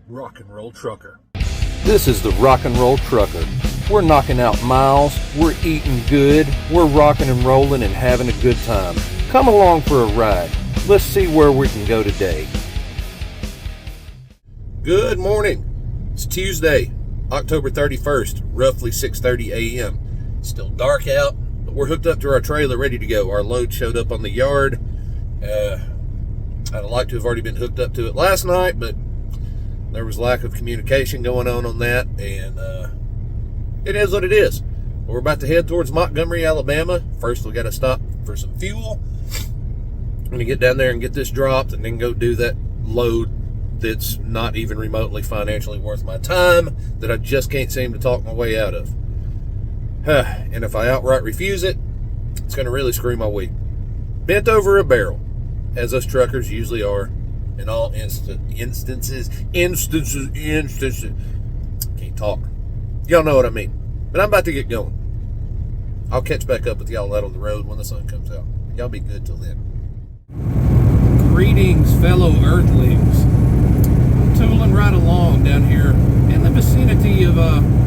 Rock and Roll Trucker. This is the Rock and Roll Trucker. We're knocking out miles, we're eating good, we're rocking and rolling and having a good time. Come along for a ride. Let's see where we can go today. Good morning. It's Tuesday, October 31st, roughly 6:30 a.m. It's still dark out, but we're hooked up to our trailer ready to go. Our load showed up on the yard. I'd like to have already been hooked up to it last night, but there was lack of communication going on that, and it is what it is. We're about to head towards Montgomery, Alabama. First, we got to stop for some fuel. I'm going to get down there and get this dropped and then go do that load that's not even remotely financially worth my time, that I just can't seem to talk my way out of. And if I outright refuse it, it's going to really screw my week. Bent over a barrel, as us truckers usually are in all instances. Can't talk. Y'all know what I mean. But I'm about to get going. I'll catch back up with y'all out on the road when the sun comes out. Y'all be good till then. Greetings, fellow earthlings. I'm tooling right along down here in the vicinity of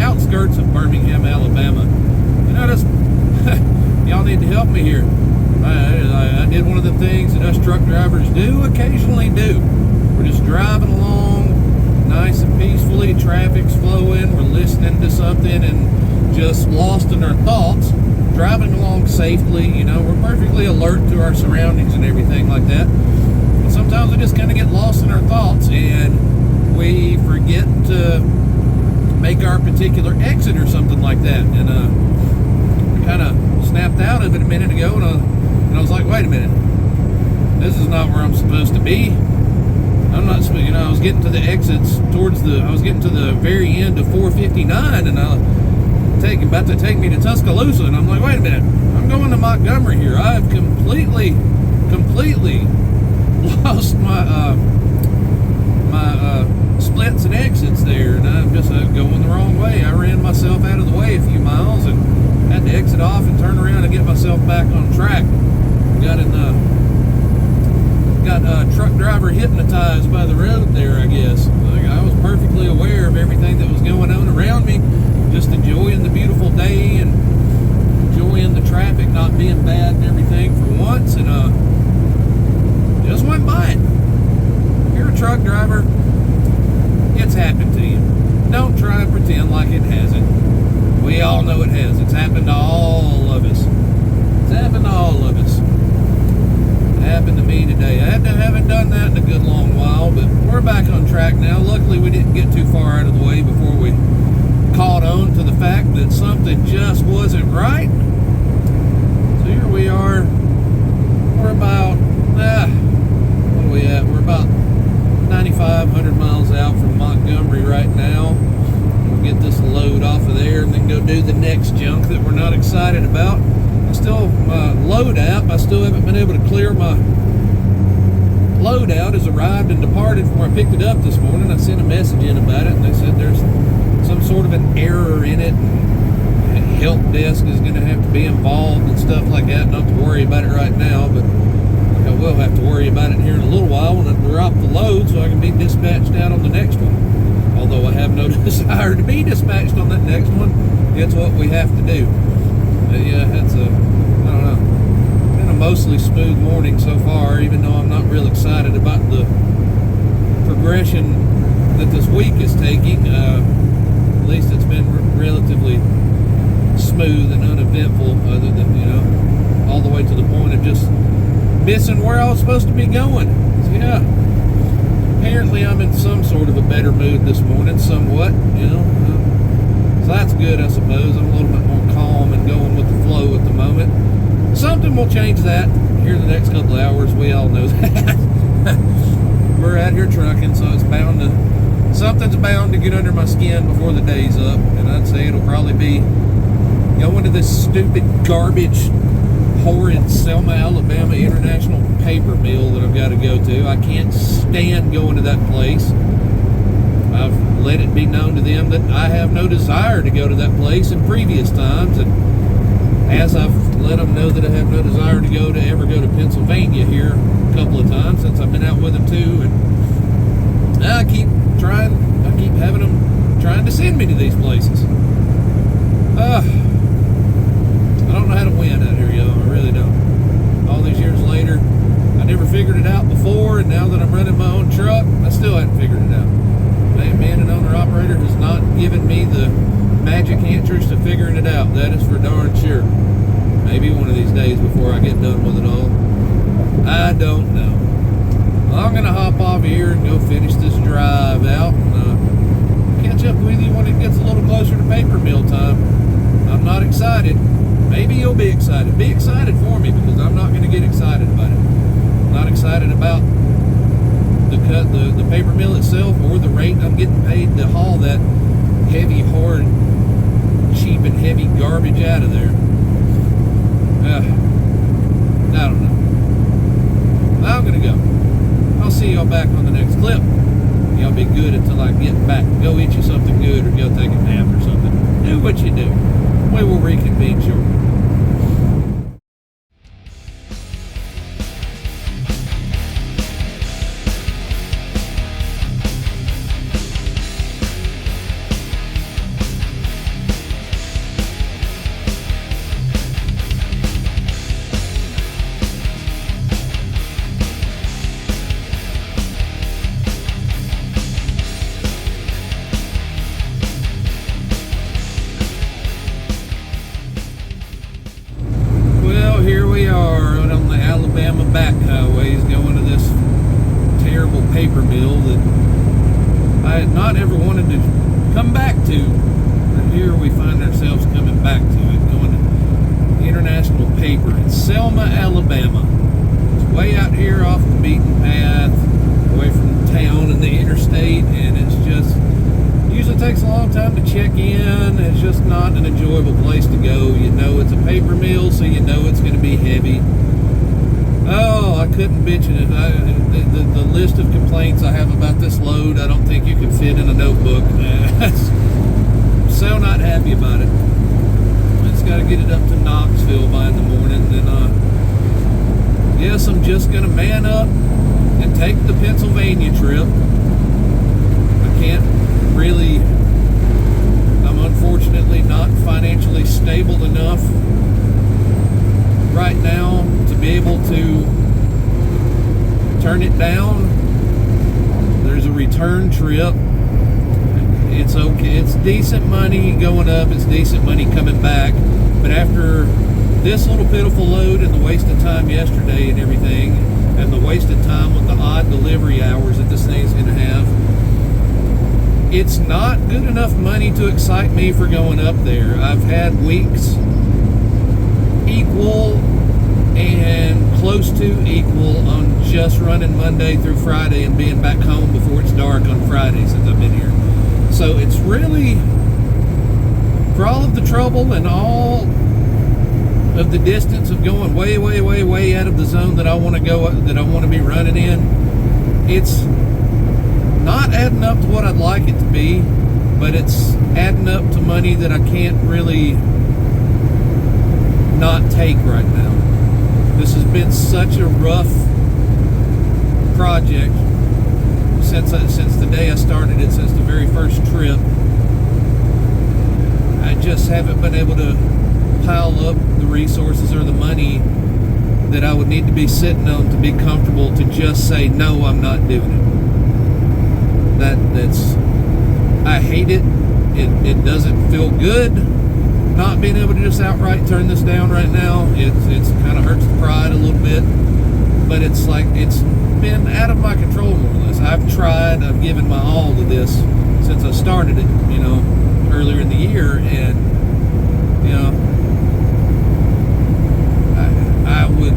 outskirts of Birmingham, Alabama. You know, just y'all need to help me here. I did one of the things that us truck drivers do occasionally do. We're just driving along nice and peacefully, traffic's flowing, we're listening to something and just lost in our thoughts, driving along safely, you know, we're perfectly alert to our surroundings and everything like that. But sometimes we just kind of get lost in our thoughts and we forget to make our particular exit or something like that. And I kind of snapped out of it a minute ago, and I was like, wait a minute, this is not where I'm supposed to be. I'm not supposed, you know, I was getting to the exits I was getting to the very end of 459, and about to take me to Tuscaloosa, and I'm like, wait a minute, I'm going to Montgomery here. I've completely lost my splits and exits there, and I'm just going the wrong way. I ran myself out of the way a few miles and had to exit off and turn around and get myself back on track. Got truck driver hypnotized by the road there, I guess. I was perfectly aware of everything that was going on around me, just enjoying the beautiful day and enjoying the traffic not being bad and everything for once, and just went by it. If you're a truck driver, it's happened to you. Don't try and pretend like it hasn't. We all know it has. It's happened to all of us. It's happened to all of us. It happened to me today. I haven't done that in a good long while, but we're back on track now. Luckily, we didn't get too far out of the way before we caught on to the fact that something just wasn't right. So here we are. We're about, what are we at? We're about 9,500 miles out from Montgomery right now. We'll get this load off of there and then go do the next junk that we're not excited about. My load app, I still haven't been able to clear my load out. Has arrived and departed from where I picked it up this morning. I sent a message in about it, and they said there's some sort of an error in it, and help desk is going to have to be involved and stuff like that. Not to worry about it right now, but I will have to worry about it here in a little while when I drop the load so I can be dispatched out on the next one. Although I have no desire to be dispatched on that next one, it's what we have to do. Yeah, that's I don't know, been a mostly smooth morning so far, even though I'm not real excited about the progression that this week is taking. At least it's been relatively smooth and uneventful, other than, you know, all the way to the point of just missing where I was supposed to be going. So yeah, apparently I'm in some sort of a better mood this morning, somewhat, you know. So that's good, I suppose. I'm a little bit more calm and going with the flow at the moment. Something will change that here in the next couple of hours. We all know that. We're out here trucking, so something's bound to get under my skin before the day's up. And I'd say it'll probably be going to this stupid, garbage, horrid Selma, Alabama International Paper Mill that I've got to go to. I can't stand going to that place. I've let it be known to them that I have no desire to go to that place in previous times, and as I've let them know that I have no desire to ever go to Pennsylvania here a couple of times since I've been out with them too, and I keep trying trying to send me to these places. I don't know how to win out here, y'all. I really don't. All these years later, I never figured it out before, and now that I'm running my own truck, I still haven't figured it out. Man and owner-operator has not given me the magic answers to figuring it out. That is for darn sure. Maybe one of these days before I get done with it all. I don't know. Well, I'm going to hop off here and go finish this drive out and catch up with you when it gets a little closer to paper mill time. I'm not excited. Maybe you'll be excited. Be excited for me, because I'm not going to get excited about it. I'm not excited about the paper mill itself or the rate I'm getting paid to haul that heavy, hard, cheap and heavy garbage out of there. I don't know. I'm gonna go. I'll see y'all back on the next clip. Y'all be good until I get back. Go eat you something good or go take a nap or something. Do what you do. We will reconvene shortly. Here we are out on the Alabama back highways going to this terrible paper mill that I had not ever wanted to come back to. But here we find ourselves coming back to it, going to International Paper in Selma, Alabama. It's way out here off the beaten path, away from town and the interstate, and it's just usually takes a long time to check in. It's just not an enjoyable place to go. You know it's a paper mill, so you know it's going to be heavy. Oh, I couldn't bitch it. The list of complaints I have about this load, I don't think you can fit in a notebook. So not happy about it. It's got to get it up to Knoxville by in the morning. Then, yes, I'm just going to man up and take the Pennsylvania trip. I can't really, I'm unfortunately not financially stable enough right now to be able to turn it down. There's a return trip. It's okay, it's decent money going up, it's decent money coming back, but after this little pitiful load and the waste of time yesterday and everything, and the wasted time with the odd delivery hours that this thing's going to have, it's not good enough money to excite me for going up there. I've had weeks equal and close to equal on just running Monday through Friday and being back home before it's dark on Friday since I've been here. So it's really, for all of the trouble and all of the distance of going way, way, way, way out of the zone that I want to go, that I want to be running in, it's not adding up to what I'd like it to be, but it's adding up to money that I can't really not take right now. This has been such a rough project since the day I started it, since the very first trip. I just haven't been able to pile up the resources or the money that I would need to be sitting on to be comfortable to just say, no, I'm not doing it. That's I hate it. It doesn't feel good not being able to just outright turn this down right now. It's kind of hurts the pride a little bit, but it's like it's been out of my control more or less. I've tried, I've given my all to this since I started it, earlier in the year, and I would,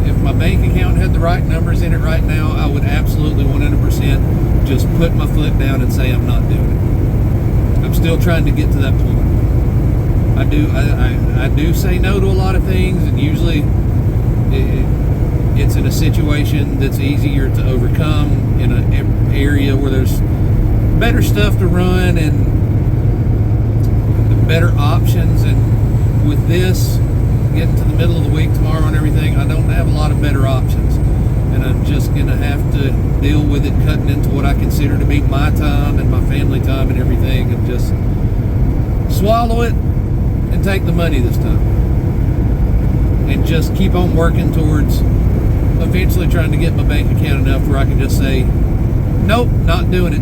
if my bank account had the right numbers in it right now, I would absolutely 100% just put my foot down and say I'm not doing it. I'm still trying to get to that point. I do say no to a lot of things, and usually it's in a situation that's easier to overcome, in an area where there's better stuff to run and better options. And with this, getting to the middle of the week tomorrow and everything, I don't have a lot of better options. and I'm just going to have to deal with it cutting into what I consider to be my time and my family time and everything, and just swallow it and take the money this time. And just keep on working towards eventually trying to get my bank account enough where I can just say, nope, not doing it.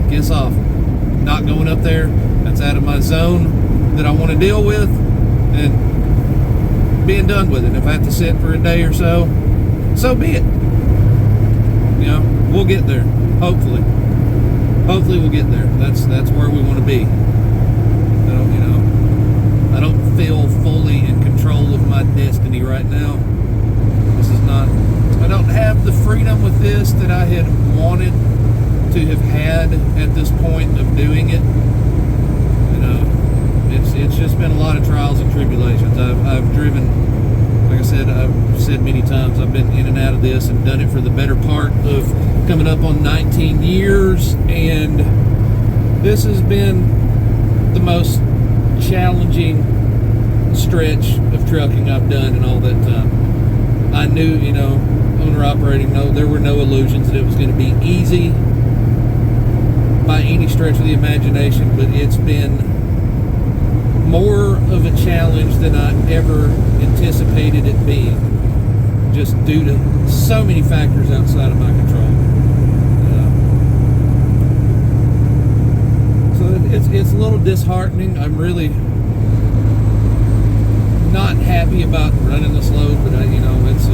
Kiss off. Not going up there. That's out of my zone that I want to deal with, and being done with it. If I have to sit for a day or so, so be it. You know, we'll get there. Hopefully. Hopefully we'll get there. That's where we want to be. I don't feel fully in control of my destiny right now. This is not, I don't have the freedom with this that I had wanted to have had at this point of doing it. It's just been a lot of trials and tribulations. I've driven, like I said, I've said many times, I've been in and out of this and done it for the better part of coming up on 19 years, and this has been the most challenging stretch of trucking I've done in all that time. I knew, owner operating, there were no illusions that it was going to be easy by any stretch of the imagination, but it's been more of a challenge than I ever anticipated it being, just due to so many factors outside of my control. So it's a little disheartening. I'm really not happy about running this load, but it's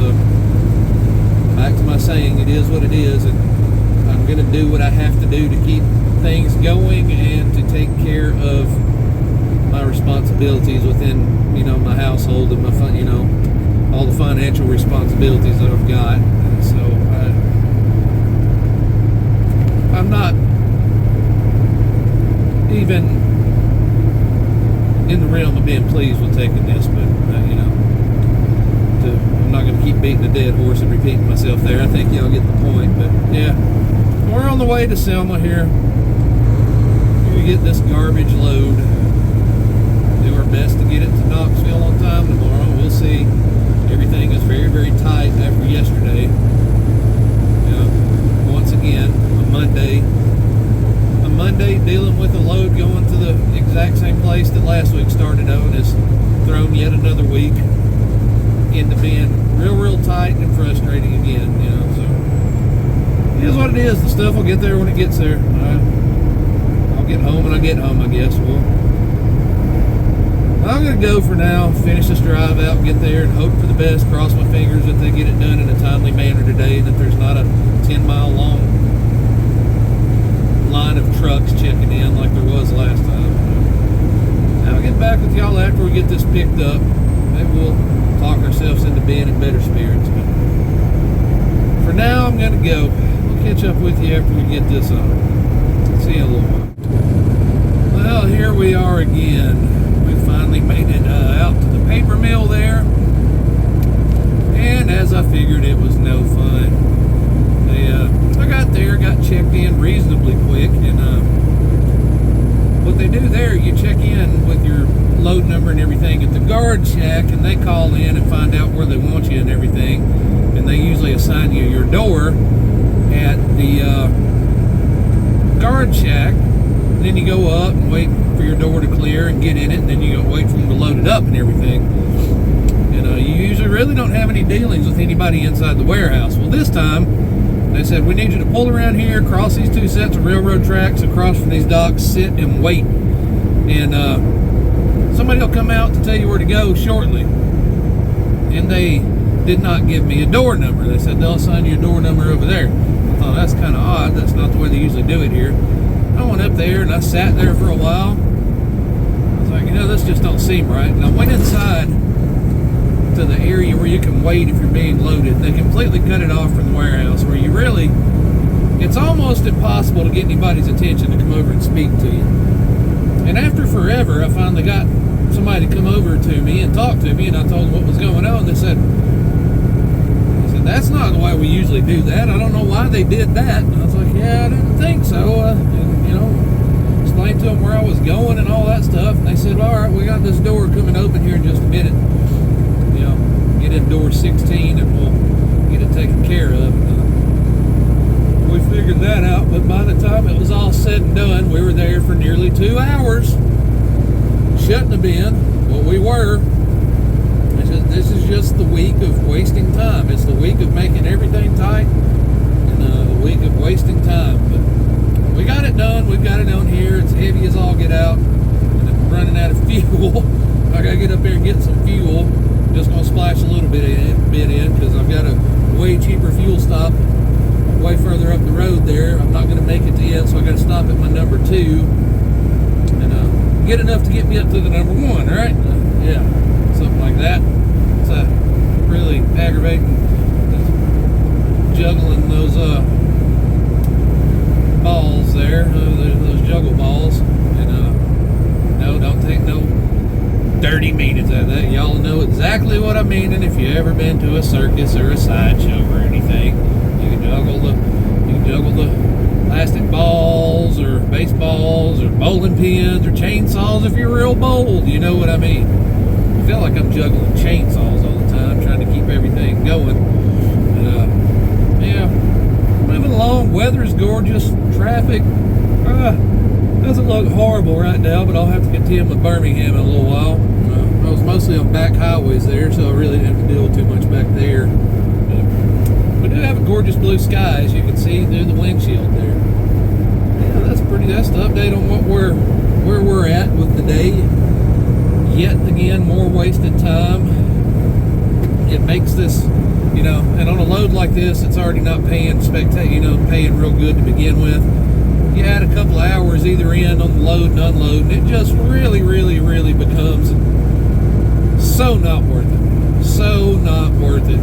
back to my saying, it is what it is, and I'm going to do what I have to do to keep things going and to take care of my responsibilities within my household and my all the financial responsibilities that I've got. And so I'm not even in the realm of being pleased with taking this, but I'm not going to keep beating a dead horse and repeating myself there. I think y'all get the point. But yeah, we're on the way to Selma here. We're going to get this garbage load. Do our best to get it to Knoxville on time tomorrow. We'll see. Everything is very, very tight after yesterday. Once again, a Monday dealing with a load going to the exact same place that last week started on has thrown yet another week into being real tight and frustrating again. So it is what it is. The stuff will get there when it gets there. I'll get home when I get home, I guess. Well, I'm going to go for now, finish this drive out, get there, and hope for the best. Cross my fingers that they get it done in a timely manner today, and that there's not a 10-mile long line of trucks checking in like there was last time. I'll get back with y'all after we get this picked up. Maybe we'll talk ourselves into being in better spirits. But for now, I'm going to go. We'll catch up with you after we get this on. See you in a little while. Well, here we are again. We finally made it out to the paper mill there, and as I figured, it was no fun. I got there, got checked in reasonably quick, and what they do there, you check in with your load number and everything at the guard shack, and they call in and find out where they want you and everything, and they usually assign you your door at the guard shack. Then you go up and wait for your door to clear and get in it, and then you go wait for them to load it up and everything. And you usually really don't have any dealings with anybody inside the warehouse. Well, this time they said, we need you to pull around here, cross these 2 sets of railroad tracks across from these docks, sit and wait, and somebody will come out to tell you where to go shortly. And they did not give me a door number. They said they'll assign you a door number over there. I thought, that's kind of odd. That's not the way they usually do it here. I went up there and I sat there for a while. I was like, this just don't seem right. And I went inside to the area where you can wait if you're being loaded. They completely cut it off from the warehouse, where you really, it's almost impossible to get anybody's attention to come over and speak to you. And after forever, I finally got somebody to come over to me and talk to me, and I told them what was going on. They said, that's not the way we usually do that. I don't know why they did that. And I was like, yeah, I didn't think so. Explained to them where I was going and all that stuff. And they said, all right, we got this door coming open here in just a minute. Get in door 16 and we'll get it taken care of. We figured that out, but by the time it was all said and done, we were there for nearly 2 hours. Shouldn't have been, but we were. This is just the week of wasting time. It's the week of making everything tight, and the week of wasting time. But we got it done. We've got it on here. It's heavy as all get out, and I'm running out of fuel. I gotta get up there and get some fuel. Just gonna splash a little bit in because I've got a way cheaper fuel stop way further up the road there. I'm not gonna make it to the end, so I gotta stop at my number 2 and get enough to get me up to the number 1. Right? Yeah, something like that. It's really aggravating juggling those balls there, those juggle balls. And no, don't take no dirty meanings out of that. Y'all know exactly what I mean. And if you've ever been to a circus or a sideshow or anything, you can juggle the plastic balls or baseballs or bowling pins or chainsaws. If you're real bold, you know what I mean. I feel like I'm juggling chainsaws all the time, trying to keep everything going. Yeah, moving along. Weather is gorgeous. Traffic doesn't look horrible right now, but I'll have to contend with Birmingham in a little while. I was mostly on back highways there, so I really didn't have to deal with too much back there. We do have a gorgeous blue sky, as you can see through the windshield there. Yeah, that's the update on where we're at with the day. Yet again, more wasted time. It makes this, and on a load like this, it's already not paying paying real good to begin with. You add a couple of hours either end on the load and unload, and it just really, really, really becomes so not worth it. So not worth it.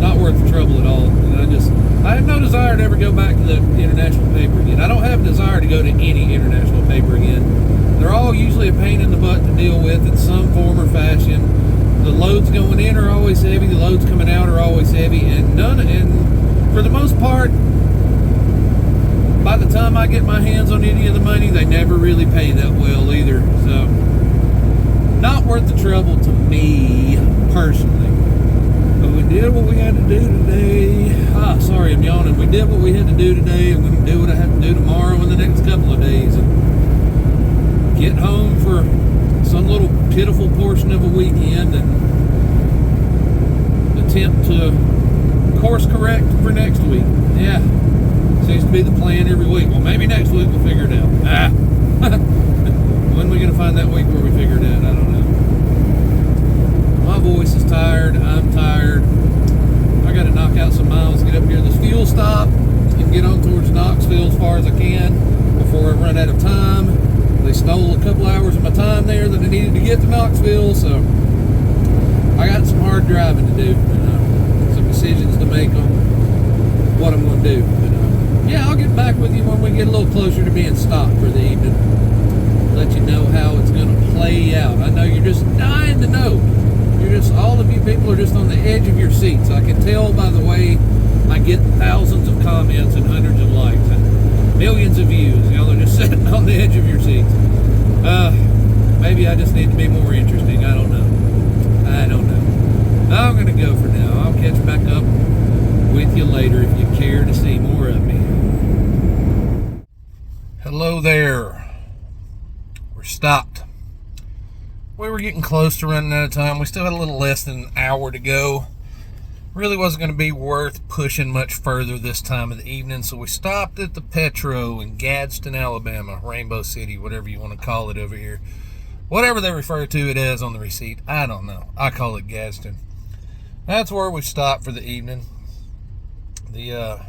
Not worth the trouble at all. And I have no desire to ever go back to the international paper again. I don't have a desire to go to any international paper again. They're all usually a pain in the butt to deal with in some form or fashion. The loads going in are always heavy. The loads coming out are always heavy, and for the most part, by the time I get my hands on any of the money, they never really pay that well either. So, not worth the trouble to me personally. But we did what we had to do today. Sorry, I'm yawning. We did what we had to do today. I'm going to do what I have to do tomorrow and the next couple of days, and get home for some little pitiful portion of a weekend and attempt to course correct for next week. Yeah. Seems to be the plan every week. Well, maybe next week we'll figure it out. When are we going to find that week where we figure it out? I don't know. My voice is tired. I'm tired. I got to knock out some miles, get up here to this fuel stop, and get on towards Knoxville as far as I can before I run out of time. They stole a couple hours of my time there that I needed to get to Knoxville, so I got some hard driving to do. Some decisions to make on what I'm going to do. Yeah, I'll get back with you when we get a little closer to being stopped for the evening. Let you know how it's going to play out. I know you're just dying to know. All of you people are just on the edge of your seats. I can tell by the way I get thousands of comments and hundreds of likes and millions of views. Y'all are just sitting on the edge of your seats. Maybe I just need to be more interesting. I don't know. I'm going to go for now. I'll catch back up with you later if you care to see more of me. Hello there. We're stopped. We were getting close to running out of time. We still had a little less than an hour to go. Really wasn't going to be worth pushing much further this time of the evening, so we stopped at the Petro in Gadsden, Alabama, Rainbow City, whatever you want to call it over here. Whatever they refer to it as on the receipt, I don't know. I call it Gadsden. That's where we stopped for the evening. The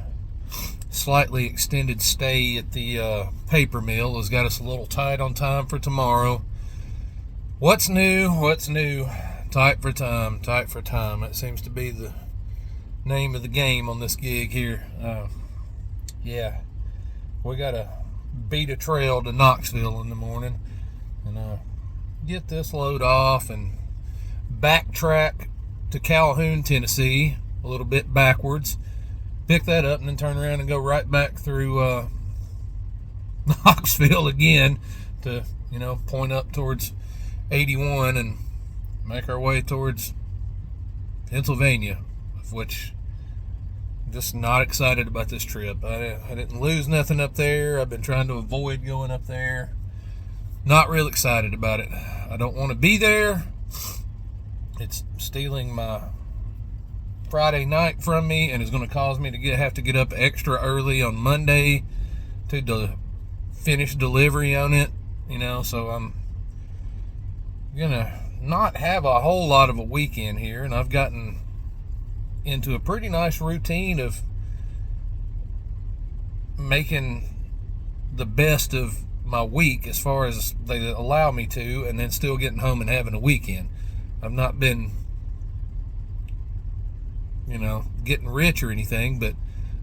slightly extended stay at the paper mill has got us a little tight on time for tomorrow. What's new? Tight for time. That seems to be the name of the game on this gig here. Yeah, we gotta beat a trail to Knoxville in the morning and get this load off and backtrack to Calhoun, Tennessee, a little bit backwards, pick that up, and then turn around and go right back through Knoxville again to, point up towards 81 and make our way towards Pennsylvania, of which Just not excited about this trip. I didn't lose nothing up there. I've been trying to avoid going up there. Not real excited about it. I don't want to be there. It's stealing my Friday night from me, and it's going to cause me to have to get up extra early on Monday to finish delivery on it. So I'm gonna not have a whole lot of a weekend here, and I've gotten into a pretty nice routine of making the best of my week as far as they allow me to, and then still getting home and having a weekend. I've not been getting rich or anything, but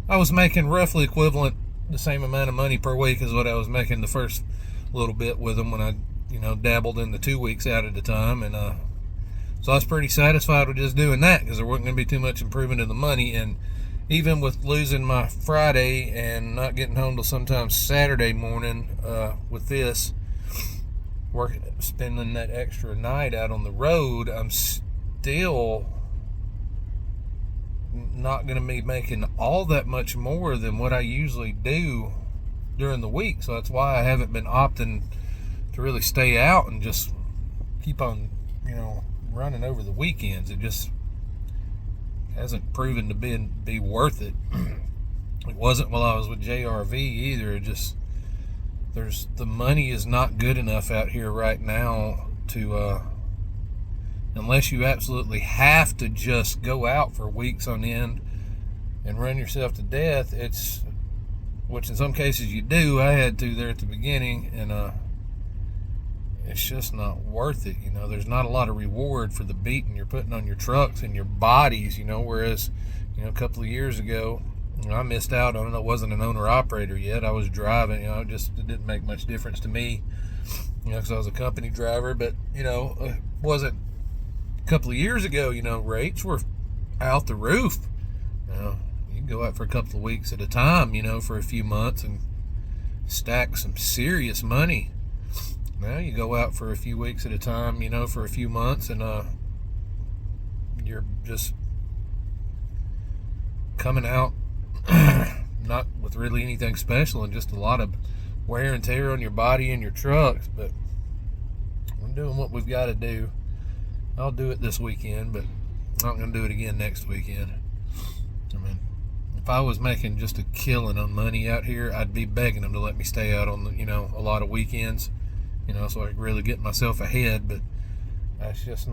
I was making roughly equivalent the same amount of money per week as what I was making the first little bit with them when I dabbled in the 2 weeks out at a time. And so I was pretty satisfied with just doing that, because there wasn't going to be too much improvement in the money. And even with losing my Friday and not getting home till sometimes Saturday morning with this spending that extra night out on the road, I'm still not going to be making all that much more than what I usually do during the week. So that's why I haven't been opting to really stay out and just keep on running over the weekends. It just hasn't proven to be worth it. It wasn't while I was with JRV either. It just, the money is not good enough out here right now to unless you absolutely have to just go out for weeks on end and run yourself to death. Which in some cases you do. I had to there at the beginning, and it's just not worth it. There's not a lot of reward for the beating you're putting on your trucks and your bodies, whereas, a couple of years ago, I missed out on it. I wasn't an owner-operator yet. I was driving, it didn't make much difference to me, because I was a company driver. But, it wasn't a couple of years ago, rates were out the roof. You can go out for a couple of weeks at a time, for a few months and stack some serious money. Now you go out for a few weeks at a time, for a few months, and you're just coming out not with really anything special, and just a lot of wear and tear on your body and your trucks. But we're doing what we've got to do. I'll do it this weekend, but I'm not going to do it again next weekend. I mean, if I was making just a killing on money out here, I'd be begging them to let me stay out on a lot of weekends, so I could really get myself ahead. But that's just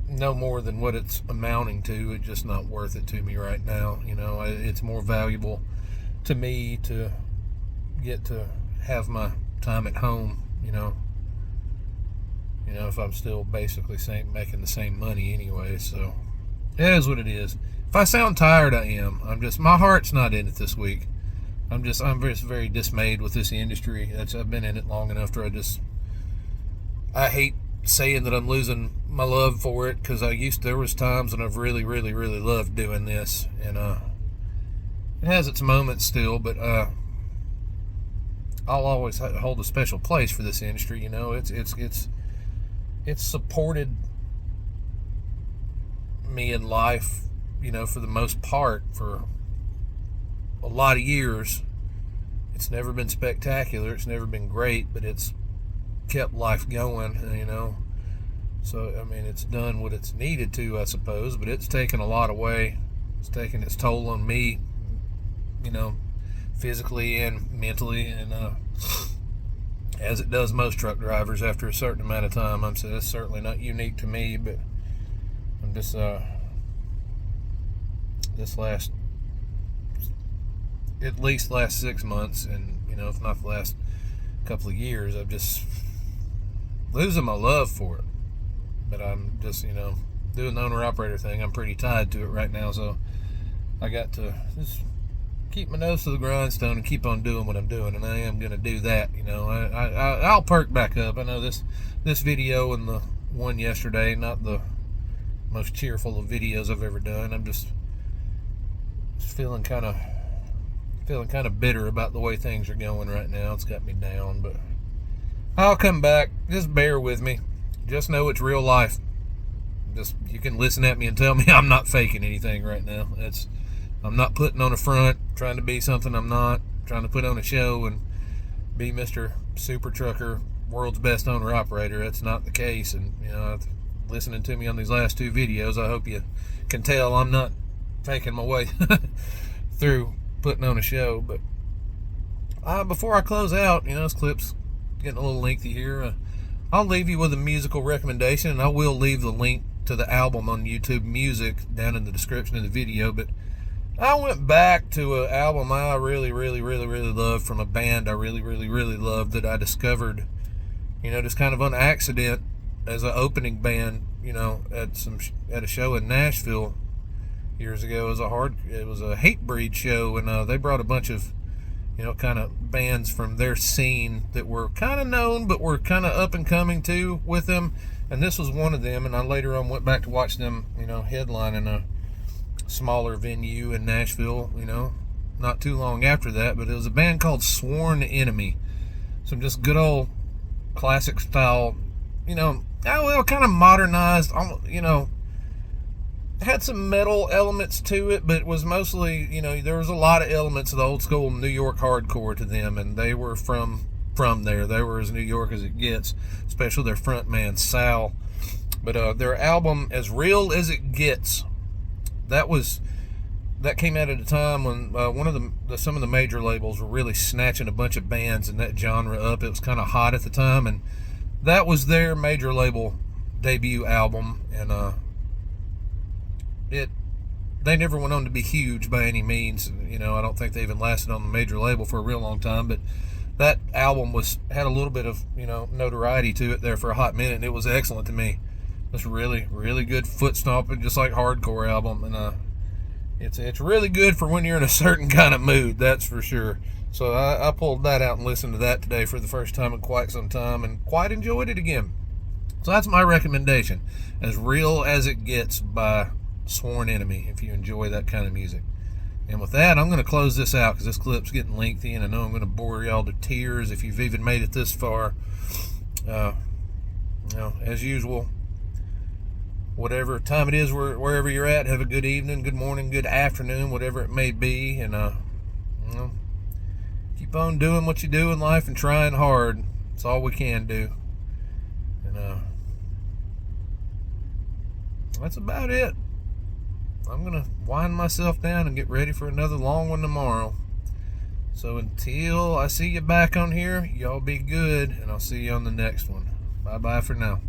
no more than what it's amounting to. It's just not worth it to me right now. It's more valuable to me to get to have my time at home, if I'm still basically making the same money anyway. So it is what it is. If I sound tired, I am. My heart's not in it this week. I'm just very dismayed with this industry. I've been in it long enough to I hate saying that I'm losing my love for it, because there was times when I've really, really, really loved doing this, and it has its moments still, but I'll always hold a special place for this industry. It's supported me in life, for the most part, for a lot of years. It's never been spectacular, it's never been great, but it's kept life going, So, I mean, it's done what it's needed to, I suppose, but it's taken a lot away. It's taken its toll on me, physically and mentally, and as it does most truck drivers after a certain amount of time. It's certainly not unique to me, but I'm just at least last 6 months, and if not the last couple of years, I've just losing my love for it. But I'm just doing the owner operator thing. I'm pretty tied to it right now, so I got to just keep my nose to the grindstone and keep on doing what I'm doing, and I am going to do that. I'll perk back up. I know this video and the one yesterday, not the most cheerful of videos I've ever done. I'm just feeling kind of bitter about the way things are going right now. It's got me down, but I'll come back. Just bear with me. Just know it's real life. just, you can listen at me and tell me I'm not faking anything right now. I'm not putting on a front, trying to be something I'm not, trying to put on a show and be Mr. Super Trucker, world's best owner operator. That's not the case. And listening to me on these last two videos, I hope you can tell I'm not faking my way through putting on a show. But before I close out, this clip's getting a little lengthy here. I'll leave you with a musical recommendation, and I will leave the link to the album on YouTube Music down in the description of the video. But I went back to an album I really, really, really, really loved from a band I really, really, really loved that I discovered, just kind of on accident as an opening band, at a show in Nashville years ago. It was a Hatebreed show, and they brought a bunch of, kind of bands from their scene that were kind of known, but were kind of up and coming too with them. And this was one of them, and I later on went back to watch them, headline in a smaller venue in Nashville, not too long after that. But it was a band called Sworn Enemy. Some just good old classic style, kind of modernized, had some metal elements to it, but it was mostly, there was a lot of elements of the old school New York hardcore to them, and they were from there. They were as New York as it gets, especially their front man, Sal. But their album, As Real As It Gets, that came out at a time when some of the major labels were really snatching a bunch of bands in that genre up. It was kind of hot at the time, and that was their major label debut album. And they never went on to be huge by any means. I don't think they even lasted on the major label for a real long time. But that album had a little bit of notoriety to it there for a hot minute, and it was excellent to me. It's really, really good foot stomping, just like hardcore album, and it's really good for when you're in a certain kind of mood, that's for sure. So I pulled that out and listened to that today for the first time in quite some time, and quite enjoyed it again. So that's my recommendation, As Real As It Gets by Sworn Enemy, if you enjoy that kind of music. And with that, I'm going to close this out because this clip's getting lengthy, and I know I'm going to bore y'all to tears if you've even made it this far. As usual, whatever time it is, wherever you're at, have a good evening, good morning, good afternoon, whatever it may be, and keep on doing what you do in life and trying hard. It's all we can do. And that's about it. I'm gonna wind myself down and get ready for another long one tomorrow. So until I see you back on here, y'all be good, and I'll see you on the next one. Bye bye for now.